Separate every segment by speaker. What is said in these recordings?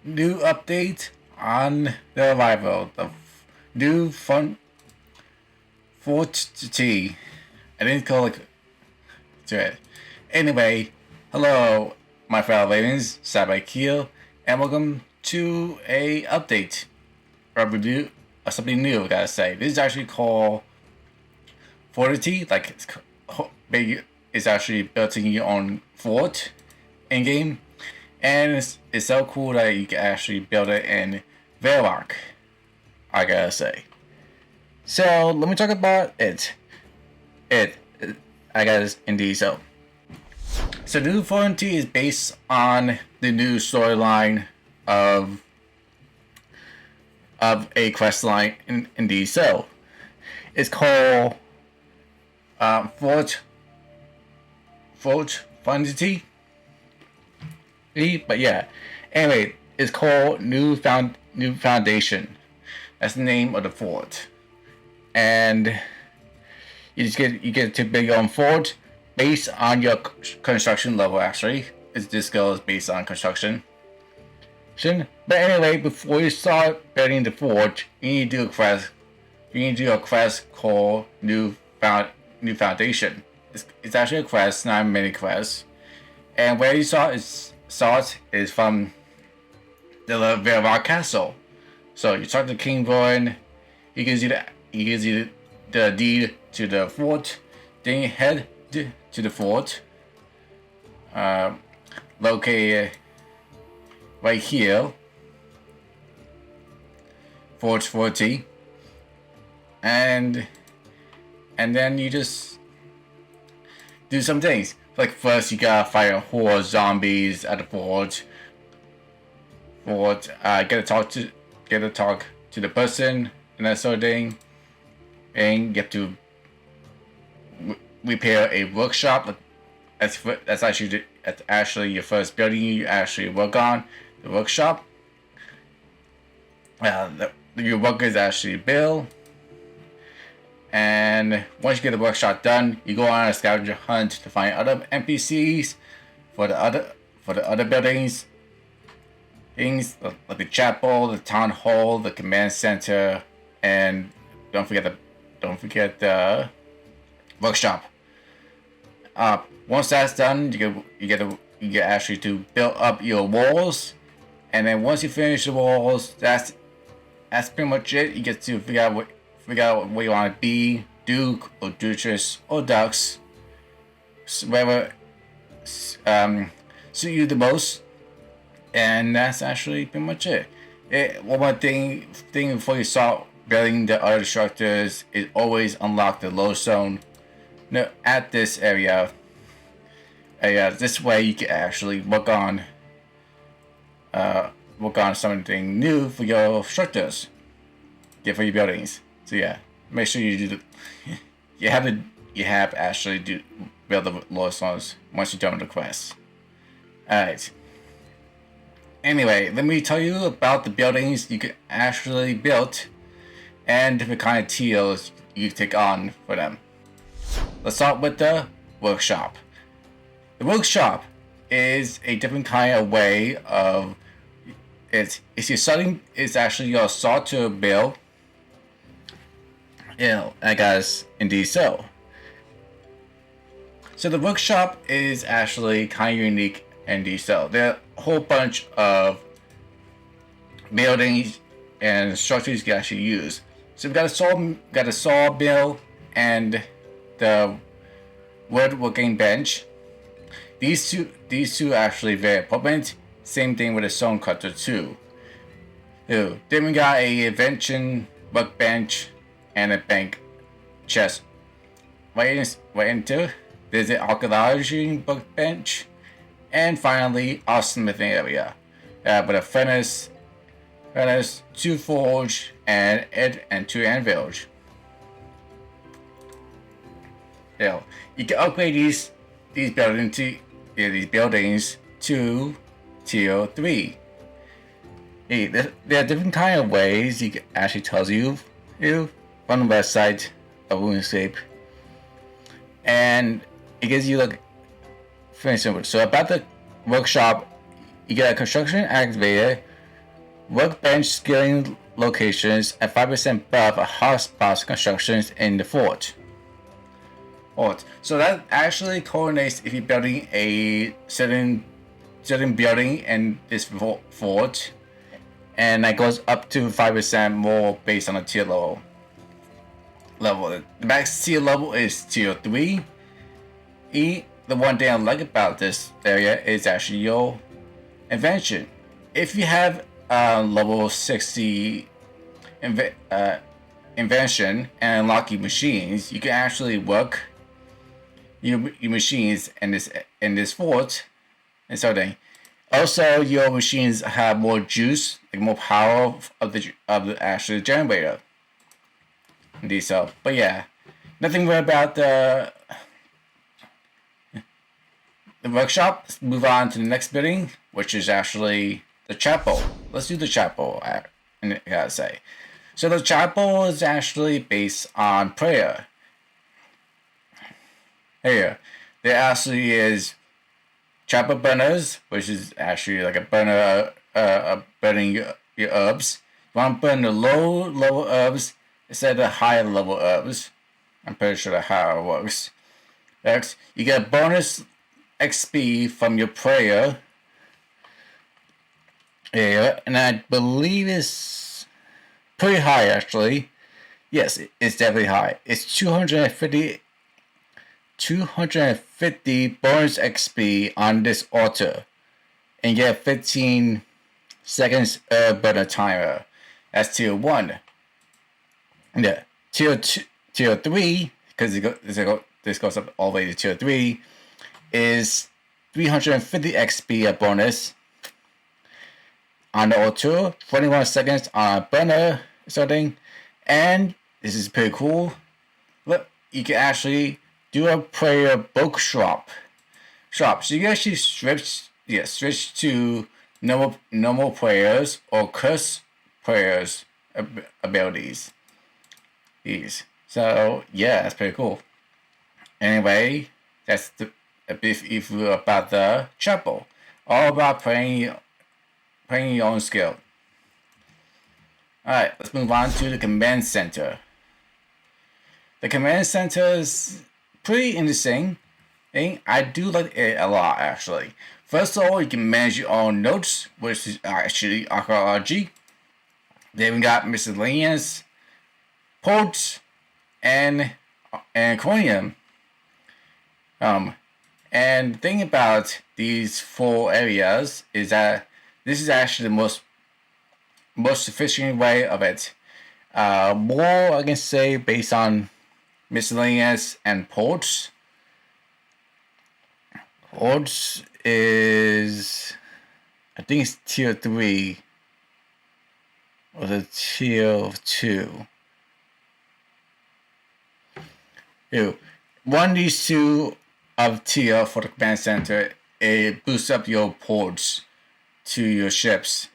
Speaker 1: new update on the arrival. The new fun Fort T. I didn't call it to it. Anyway, hello, my fellow Ravens, Sabai Keel, and welcome to a update, a review of something new. I gotta say, this is actually called Fortity. Like it's actually building your own fort in game, and it's so cool that you can actually build it in Verock. I gotta say. So let me talk about it. I guess indeed so. So New Fortity is based on the new storyline of a quest line indeed so. It's called Fort Fortity. But yeah. Anyway, it's called New Foundation. That's the name of the fort. And you get to build your own fort based on your construction level. Actually, this goes based on construction. But anyway, before you start building the fort, you need to do a quest. You need to do a quest called New Foundation. It's actually a quest, not a mini quest. And where you start is from the Vervar Castle. So you start the King Vorin. He gives you the deed to the fort. Then you head to the fort. Located right here. Fort 40. And then you just do some things. Like first you gotta fight a horde of zombies at the fort. Get to talk to the person and that sort of thing. And you have to repair a workshop. That's actually your first building you actually work on, the workshop. Your workers actually build. And once you get the workshop done, you go on a scavenger hunt to find other NPCs for the other buildings. Things like the chapel, the town hall, the command center, and don't forget the workshop. Once that's done, you get actually to build up your walls, and then once you finish the walls, that's pretty much it. You get to figure out what you want to be, Duke or Duchess or Dux, whatever suit you the most, and that's actually pretty much it. One more thing before you start building the other structures is always unlock the low zone. At this area. This way you can actually work on something new for your structures, for your buildings. So yeah, make sure you do you have actually do build the low zones once you're done with the quest. Alright. Anyway, let me tell you about the buildings you can actually build and different kind of tiers you take on for them. Let's start with the workshop. The workshop is a different kind of way of it's actually your starter build. I guess indeed so. So the workshop is actually kind of unique indeed so. There are a whole bunch of buildings and structures you can actually use. So we've got a saw mill and the woodworking bench. These two are actually very important. Same thing with the stone cutter too. Then we got a invention workbench and a bank chest. Right into there's an archaeology workbench, and finally our smithing area with a furnace, two forge, and two anvils. You can upgrade these buildings to tier 3. There are different kind of ways you can actually tells you on the website of RuneScape, and it gives you like, for instance, so about the workshop, you get a construction activator workbench scaling locations at 5% above a hotspot constructions in the fort. So that actually coordinates if you're building a certain building in this fort, and that goes up to 5% more based on the tier level. The max tier level is tier 3. The one thing I like about this area is actually your invention. If you have level 60 invention and unlock your machines, you can actually work your machines in this fort and something. Also, your machines have more juice, like more power of the actual generator. Indeed, so. But yeah, nothing more about the workshop. Let's move on to the next building, which is actually the chapel. Let's do the chapel, I gotta say. So the chapel is actually based on prayer. Here, there actually is chapel burners, which is actually like a burner, burning your herbs. You want to burn the low level herbs instead of the higher level herbs. I'm pretty sure that's how it works. Next, you get a bonus XP from your prayer. Yeah, and I believe it's pretty high actually. Yes, it's definitely high. It's 250 bonus XP on this altar, and you get 15 seconds burner timer. That's tier 1. Yeah, tier 3, because this goes up all the way to tier 3, is 350 XP a bonus on the altar, 21 seconds on a burner something, and this is pretty cool. Look, you can actually do a prayer book shop. So you can actually switch to normal prayers or curse prayers abilities. So yeah, that's pretty cool. Anyway, that's a brief about the chapel. All about praying your own skill. Alright, let's move on to the command center. The command center is pretty interesting. I do like it a lot actually. First of all, you can manage your own notes, which is actually archaeology. Then we got miscellaneous, ports, and cranium. And the thing about these 4 areas is that this is actually the most efficient way of it. More I can say based on miscellaneous and ports. Ports is, I think it's tier 3 or the tier 2. One of these 2 of tier for the command center, it boosts up your ports to your ships,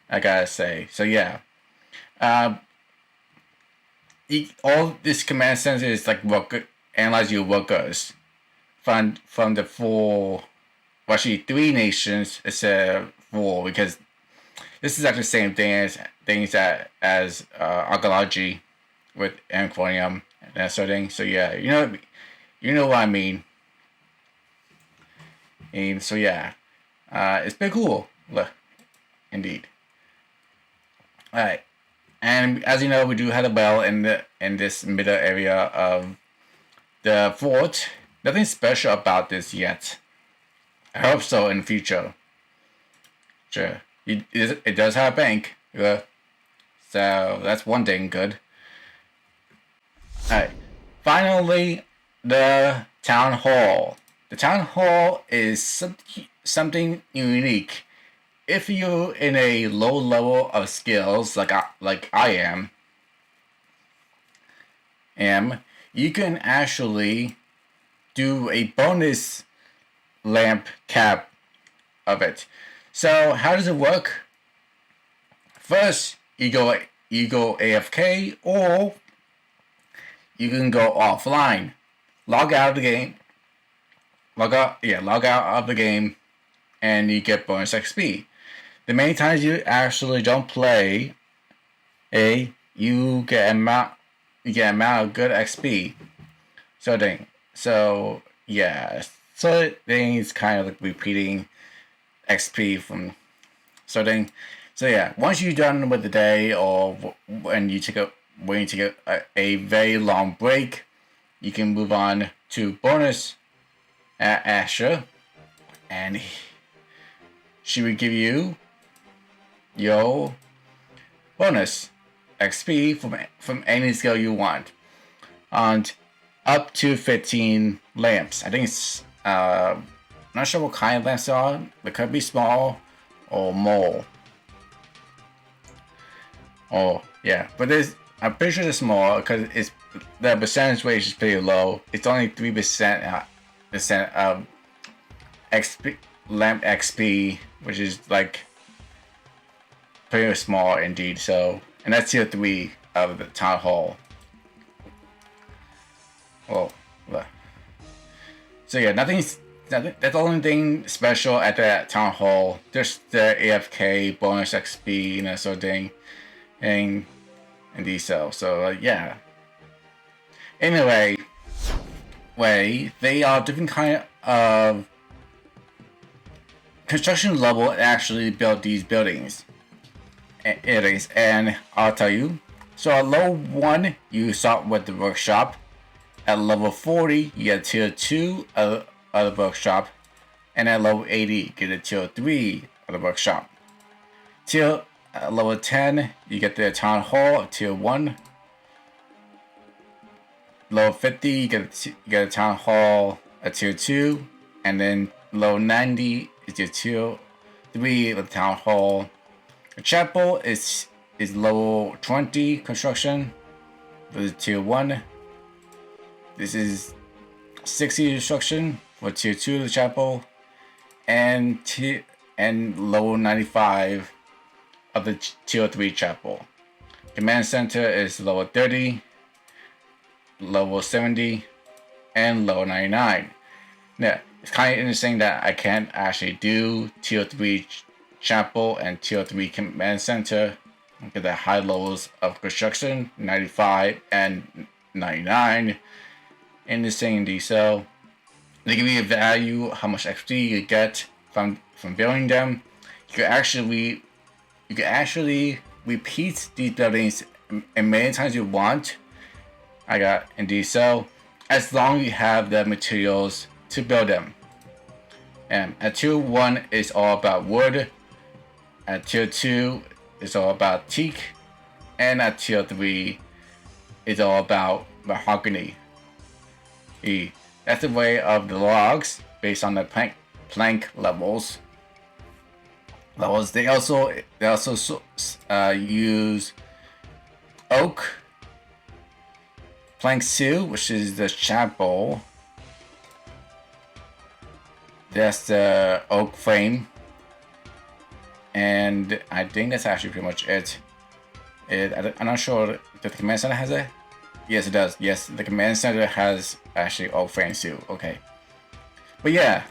Speaker 1: I gotta say. So yeah, all this command center is like analyze your workers from the 4, well, actually 3 nations instead of 4, because this is actually the same thing as archaeology with anthroponium and that sort of thing. So yeah, you know what I mean. And so yeah, it's pretty cool. Look, indeed. All right, and as you know, we do have a well in this middle area of the fort. Nothing special about this yet. I hope so in the future. Sure, it does have a bank. So that's one thing good. All right, finally, the town hall. The town hall is something unique. If you're in a low level of skills, like I am, you can actually do a bonus lamp cap of it. So how does it work? First, you go AFK, or you can go offline. Log out of the game. Log out of the game, and you get bonus XP. the many times you actually don't play, you get amount of good XP. So yeah, so things kind of like repeating XP from certain. So yeah, once you're done with the day, or when you take a very long break, you can move on to bonus at Asher, and she will give you your bonus XP from any skill you want, and up to 15 lamps. I think it's not sure what kind of lamps they are. They could be small or more. Oh yeah, but I'm pretty sure it's small because it's the percentage rate is pretty low. It's only 3% of XP lamp XP, which is like pretty small indeed. So, and that's tier 3 of the town hall. Oh, so yeah, that's the only thing special at that town hall. Just the AFK bonus XP, sort of thing, and these cells. So yeah. Anyway, they are different kind of construction level to actually build these buildings. And I'll tell you. So at level 1, you start with the workshop. At level 40, you get tier 2 of the workshop. And at level 80, you get a tier 3 of the workshop. At level 10, you get the town hall of tier 1. Level 50, you get a town hall at tier 2. And then level 90 is your tier 3 of the town hall. The chapel is level 20 construction for the tier 1. This is 60 construction for tier 2 of the chapel, and level 95 of the tier 3 chapel. Command center is level 30, level 70, and level 99. Now, it's kind of interesting that I can't actually do tier 3 chapel and tier 3 command center because the high levels of construction, 95 and 99. Interesting indeed. So they give you a value, how much XP you get from building them. You can actually repeat these buildings as many times you want. So as long as you have the materials to build them. And at tier 1 is all about wood. At tier 2 is all about teak. And at tier 3 is all about mahogany. That's the way of the logs based on the plank levels. They also use oak, plank 2, which is the chapel. That's the oak frame, and I think that's actually pretty much it. I'm not sure if the command center has it. Yes, it does. Yes, the command center has actually oak frame too. Okay, but yeah,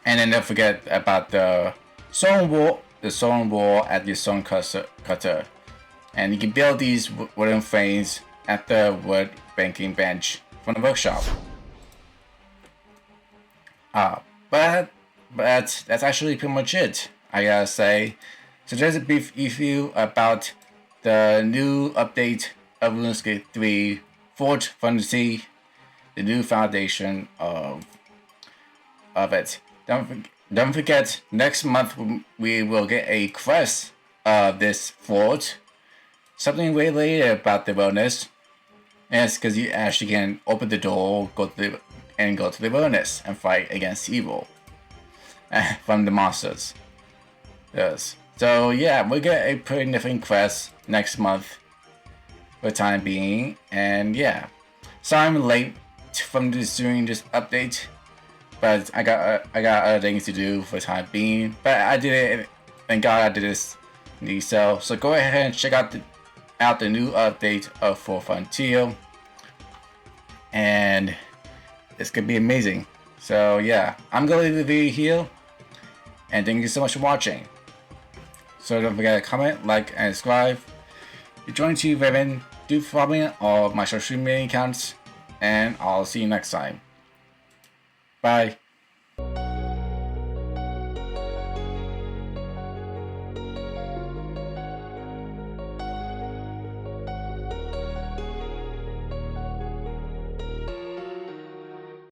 Speaker 1: and then don't forget about the stone wall. The stone wall at your stone cutter, and you can build these wooden frames at the wood banking bench from the workshop. But that's actually pretty much it, I gotta say. So just a brief review about the new update of RuneScape 3 Fort Fantasy, the new foundation of it. Don't forget, next month we will get a quest of this fort. Something related about the wilderness. And it's because you actually can open the door, go to the wilderness and fight against evil from the monsters. Yes. So yeah, we get a pretty different quest next month for the time being, and yeah. So I'm late from doing this update, but I got other things to do for the time being. But I did it. Thank God I did this. So go ahead and check out the new update of For Frontier, and it's gonna be amazing. So yeah, I'm gonna leave the video here, and thank you so much for watching. So don't forget to comment, like, and subscribe. If you're joining to Raven, do follow me on all of my social media accounts, and I'll see you next time. Bye.